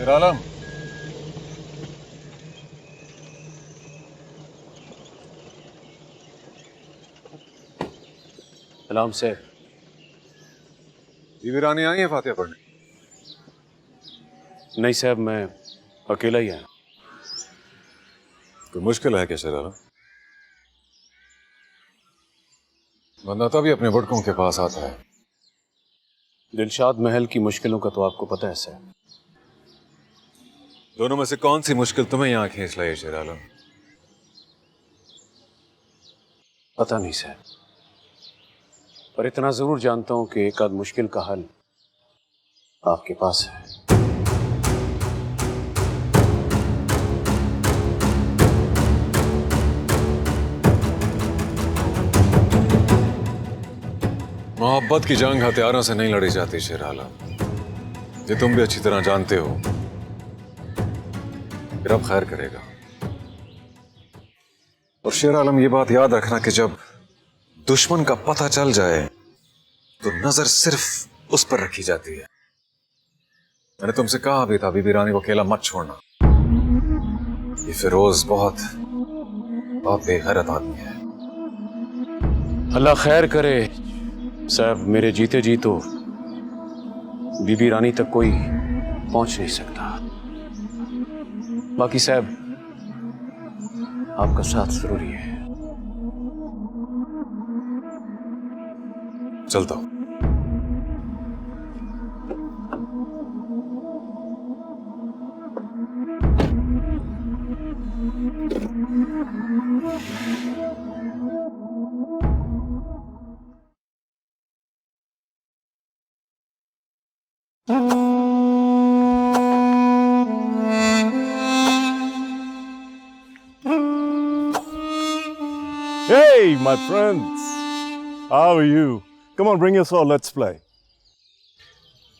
शेर आलम, सलाम से। बीबी रानी आई है फातिहा पढ़ने? नहीं साहब, मैं अकेला ही आया। कोई मुश्किल है क्या शेर आलम? बंदा तभी अपने भटकों के पास आता है। दिलशाद महल की मुश्किलों का तो आपको पता है सर। दोनों में से कौन सी मुश्किल तुम्हें यहाँ खींच लाई है शेर आलम? पता नहीं सर, पर इतना जरूर जानता हूं कि एक आध मुश्किल का हल आपके पास है। मोहब्बत की जंग हथियारों से नहीं लड़ी जाती शेर आलम, ये तुम भी अच्छी तरह जानते हो। रब खैर करेगा। और शेर आलम, ये बात याद रखना कि जब दुश्मन का पता चल जाए तो नजर सिर्फ उस पर रखी जाती है। मैंने तुमसे कहा भी था बीबी रानी को अकेला मत छोड़ना। ये फिरोज बहुत बेगैरत आदमी है। अल्लाह खैर करे साहब, मेरे जीते जी तो बीबी रानी तक कोई पहुंच नहीं सकता। बाकी साहब, आपका साथ जरूरी है। चलता हूं। Hey, my friends. How are you? Come on, bring your sword. Let's play.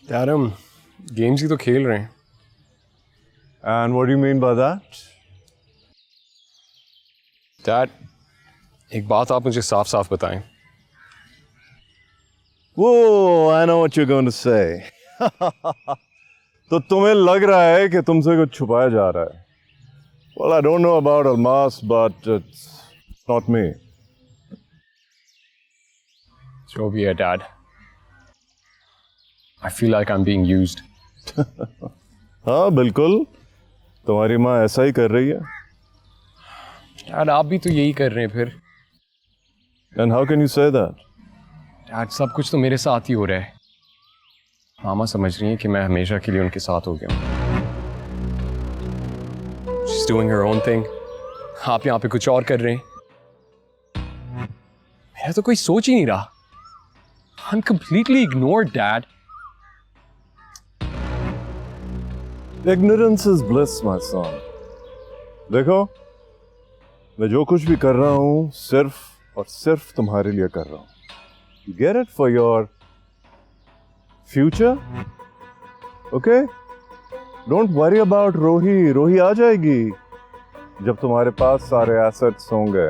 यार हम गेम्स ही तो खेल रहे हैं। And what do you mean by that? Dad, एक बात आप मुझे साफ साफ बताएं। Whoa, I know what you're going to say. तो तुम्हें लग रहा है कि तुमसे कुछ छुपाया जा रहा है। Well, I don't know about Almas, but it's not me. जो भी है dad, I feel like I'm being used. हाँ बिल्कुल, तुम्हारी माँ ऐसा ही कर रही है। डैड, आप भी तो यही कर रहे हैं फिर। And how can you say that? Dad, सब कुछ तो मेरे साथ ही हो रहा है। मामा समझ रही हैं कि मैं हमेशा के लिए उनके साथ हो गया हूँ। She's doing her own thing. आप यहाँ पे कुछ और कर रहे हैं। मेरा तो कोई सोच ही नहीं रहा। I'm completely ignored, Dad. Ignorance is bliss, my son. देखो, मैं जो कुछ भी कर रहा हूँ सिर्फ और सिर्फ तुम्हारे लिए कर रहा हूँ। You get it? For your future? Okay? Don't worry about रोही। रोही आ जाएगी जब तुम्हारे पास सारे assets होंगे।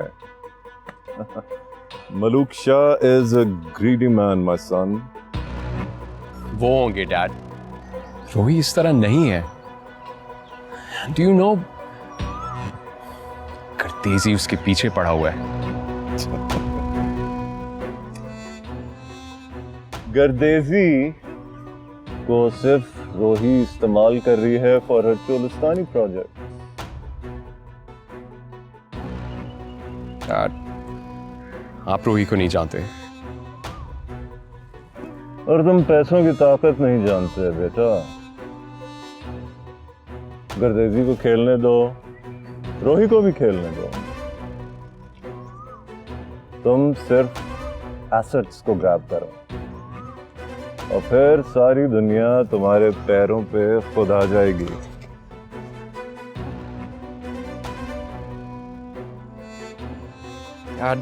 Maluk Shah is a greedy man, my son. वो होंगे डैड, रोही इस तरह नहीं है। Do you know, करतेजी उसके पीछे पड़ा हुआ है। गर्देजी को सिर्फ रोही इस्तेमाल कर रही है for her Cholistani project. Dad, आप रोही को नहीं जानते। और तुम पैसों की ताकत नहीं जानते बेटा। गर्देजी को खेलने दो, रोही को भी खेलने दो। तुम सिर्फ एसेट्स को ग्रैब करो और फिर सारी दुनिया तुम्हारे पैरों पे खुद आ जाएगी। Dad,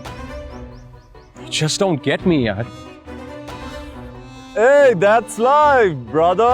you just don't get me, yaar. Hey, that's live, brother.